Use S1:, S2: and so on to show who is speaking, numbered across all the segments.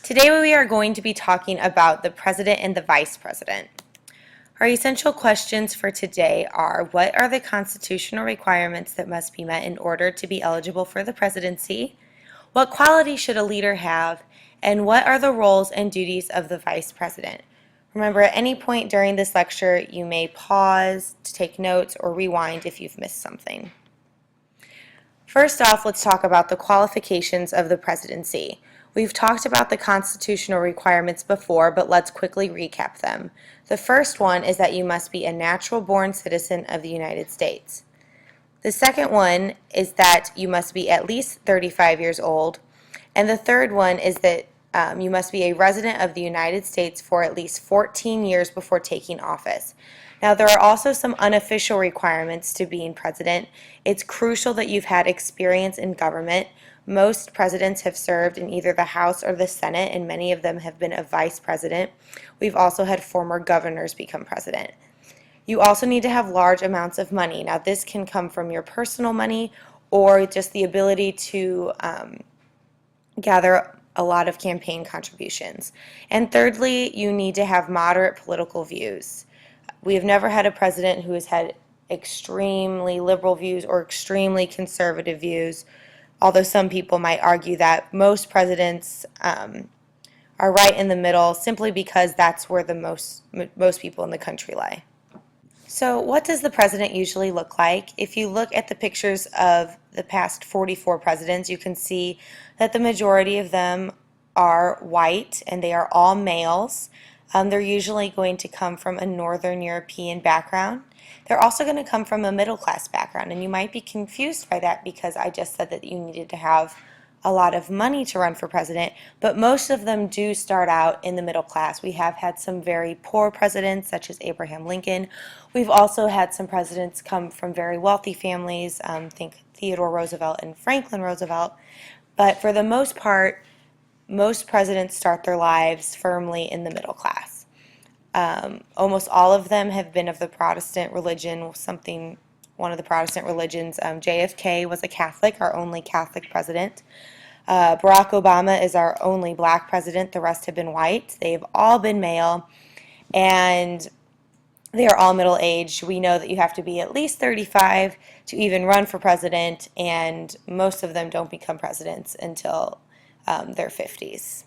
S1: Today we are going to be talking about the president and the vice president. Our essential questions for today are: what are the constitutional requirements that must be met in order to be eligible for the presidency? What qualities should a leader have? And what are the roles and duties of the vice president? Remember, at any point during this lecture, you may pause to take notes or rewind if you've missed something. First off, let's talk about the qualifications of the presidency. We've talked about the constitutional requirements before, but let's quickly recap them. The first one is that you must be a natural-born citizen of the United States. The second one is that you must be at least 35 years old. And the third one is that you must be a resident of the United States for at least 14 years before taking office. Now, there are also some unofficial requirements to being president. It's crucial that you've had experience in government. Most presidents have served in either the House or the Senate, and many of them have been a vice president. We've also had former governors become president. You also need to have large amounts of money. Now, this can come from your personal money or just the ability to gather a lot of campaign contributions. And thirdly, you need to have moderate political views. We have never had a president who has had extremely liberal views or extremely conservative views, although some people might argue that most presidents are right in the middle simply because that's where the most people in the country lie. So what does the president usually look like? If you look at the pictures of the past 44 presidents, you can see that the majority of them are white and they are all males. They're usually going to come from a Northern European background. They're also going to come from a middle class background, and you might be confused by that because I just said that you needed to have a lot of money to run for president, but most of them do start out in the middle class. We have had some very poor presidents, such as Abraham Lincoln. We've also had some presidents come from very wealthy families, think Theodore Roosevelt and Franklin Roosevelt. But for the most part, most presidents start their lives firmly in the middle class. Almost all of them have been of the Protestant religion, one of the Protestant religions. JFK was a Catholic, our only Catholic president. Barack Obama is our only black president. The rest have been white. They've all been male, and they are all middle-aged. We know that you have to be at least 35 to even run for president, and most of them don't become presidents until their 50s.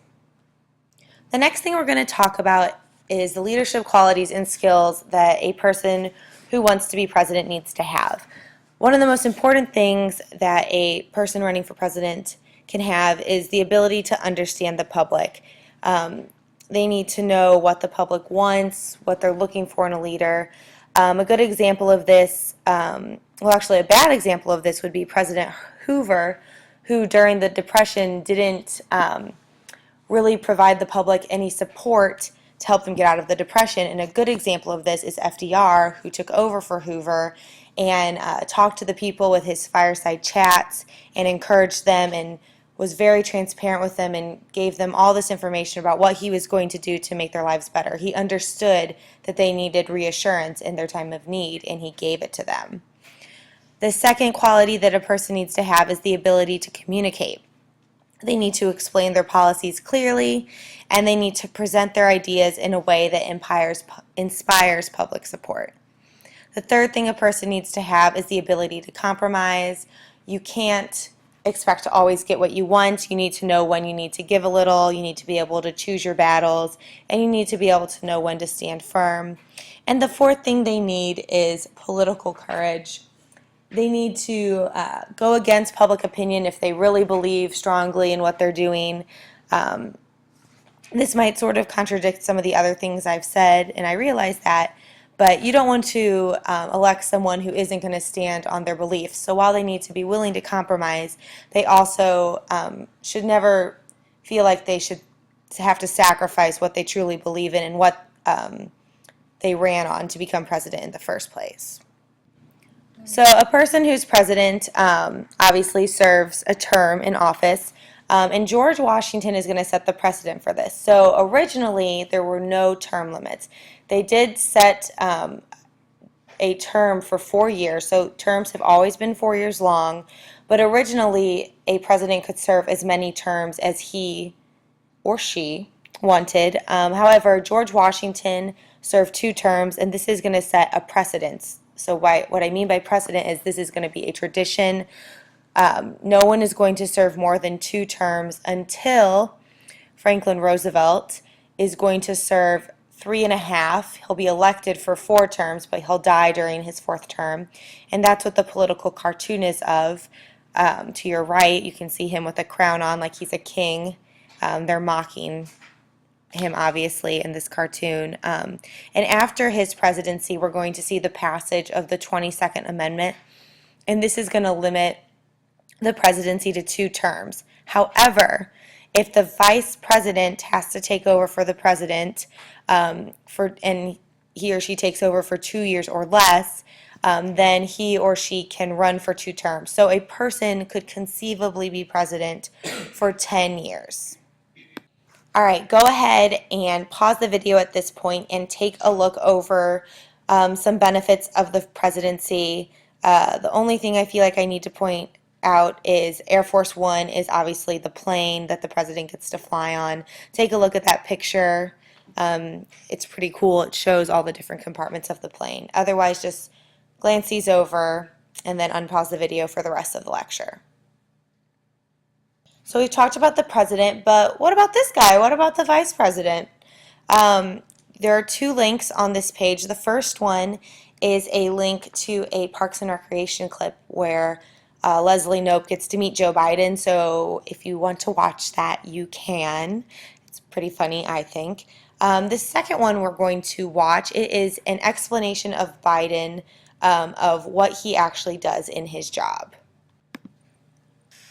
S1: The next thing we're going to talk about is the leadership qualities and skills that a person who wants to be president needs to have. One of the most important things that a person running for president can have is the ability to understand the public. They need to know what the public wants, what they're looking for in a leader. A good example of this, actually a bad example of this would be President Hoover, who during the Depression didn't really provide the public any support to help them get out of the Depression. And a good example of this is FDR, who took over for Hoover and talked to the people with his fireside chats and encouraged them and was very transparent with them and gave them all this information about what he was going to do to make their lives better. He understood that they needed reassurance in their time of need, and he gave it to them. The second quality that a person needs to have is the ability to communicate. They need to explain their policies clearly, and they need to present their ideas in a way that inspires public support. The third thing a person needs to have is the ability to compromise. You can't expect to always get what you want. You need to know when you need to give a little. You need to be able to choose your battles, and you need to be able to know when to stand firm. And the fourth thing they need is political courage. They need to go against public opinion if they really believe strongly in what they're doing. This might sort of contradict some of the other things I've said, and I realize that, but you don't want to elect someone who isn't going to stand on their beliefs. So while they need to be willing to compromise, they also should never feel like they should have to sacrifice what they truly believe in and what they ran on to become president in the first place. So a person who's president obviously serves a term in office, and George Washington is going to set the precedent for this. So originally there were no term limits. They did set a term for 4 years, so terms have always been 4 years long, but originally a president could serve as many terms as he or she wanted. However, George Washington served 2 terms, and this is going to set a precedence. So what I mean by precedent is this is going to be a tradition. No one is going to serve more than 2 terms until Franklin Roosevelt is going to serve 3.5. He'll be elected for 4 terms, but he'll die during his 4th term. And that's what the political cartoon is of. To your right, you can see him with a crown on like he's a king. They're mocking him, obviously, in this cartoon. And after his presidency, we're going to see the passage of the 22nd Amendment. And this is going to limit the presidency to 2 terms. However, if the vice president has to take over for the president, and he or she takes over for 2 years or less, then he or she can run for 2 terms. So a person could conceivably be president for 10 years. All right, go ahead and pause the video at this point and take a look over some benefits of the presidency. The only thing I feel like I need to point out is Air Force One is obviously the plane that the president gets to fly on. Take a look at that picture. It's pretty cool. It shows all the different compartments of the plane. Otherwise, just glance these over and then unpause the video for the rest of the lecture. So we've talked about the president, but what about this guy? What about the vice president? There are 2 links on this page. The first one is a link to a Parks and Recreation clip where Leslie Knope gets to meet Joe Biden. So if you want to watch that, you can. It's pretty funny, I think. The second one we're going to watch, it is an explanation of Biden, of what he actually does in his job.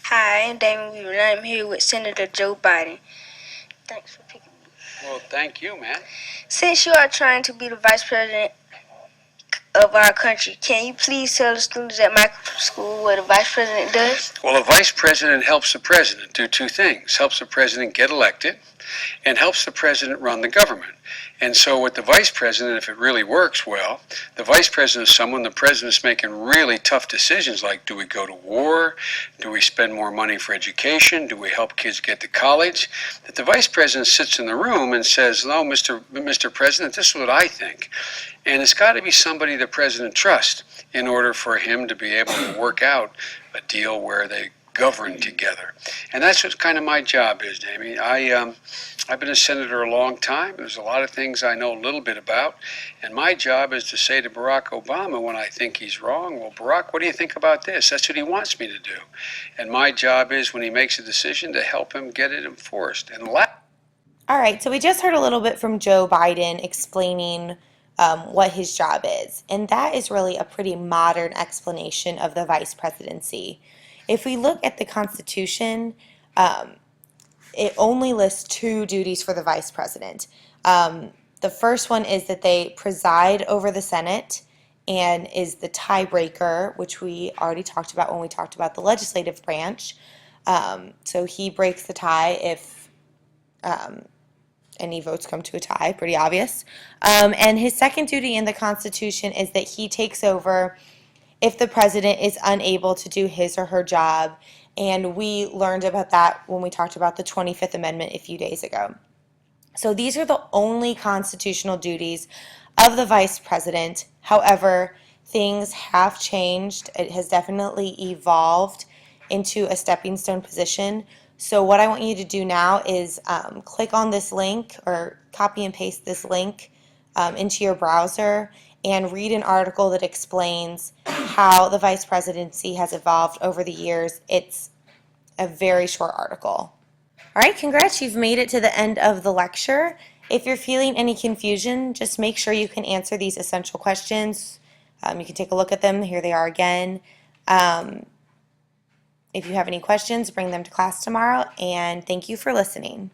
S2: Hi, I'm Damon Weaver, and I'm here with Senator Joe Biden. Thanks for picking me.
S3: Well, thank you, man.
S2: Since you are trying to be the vice president of our country, can you please tell the students at my school what a vice president does?
S3: Well, a vice president helps the president do 2 things. Helps the president get elected and helps the president run the government. And so with the vice president, if it really works well, the vice president is someone the president's making really tough decisions like, do we go to war? Do we spend more money for education? Do we help kids get to college? That the vice president sits in the room and says, no, Mr. President, this is what I think. And it's got to be somebody the president trusts in order for him to be able to work out a deal where they govern together. And that's what kind of my job is, Damien. I've been a senator a long time. There's a lot of things I know a little bit about. And my job is to say to Barack Obama when I think he's wrong, well, Barack, what do you think about this? That's what he wants me to do. And my job is, when he makes a decision, to help him get it enforced. And
S1: All right, so we just heard a little bit from Joe Biden explaining what his job is. And that is really a pretty modern explanation of the vice presidency. If we look at the Constitution, it only lists 2 duties for the vice president. The first one is that they preside over the Senate and is the tiebreaker, which we already talked about when we talked about the legislative branch. So he breaks the tie if any votes come to a tie, pretty obvious. And his second duty in the Constitution is that he takes over if the president is unable to do his or her job. And we learned about that when we talked about the 25th Amendment a few days ago. So these are the only constitutional duties of the vice president. However, things have changed. It has definitely evolved into a stepping stone position. So what I want you to do now is click on this link or copy and paste this link into your browser and read an article that explains how the vice presidency has evolved over the years. It's a very short article. All right, congrats, you've made it to the end of the lecture. If you're feeling any confusion, just make sure you can answer these essential questions. You can take a look at them. Here they are again. If you have any questions, bring them to class tomorrow, and thank you for listening.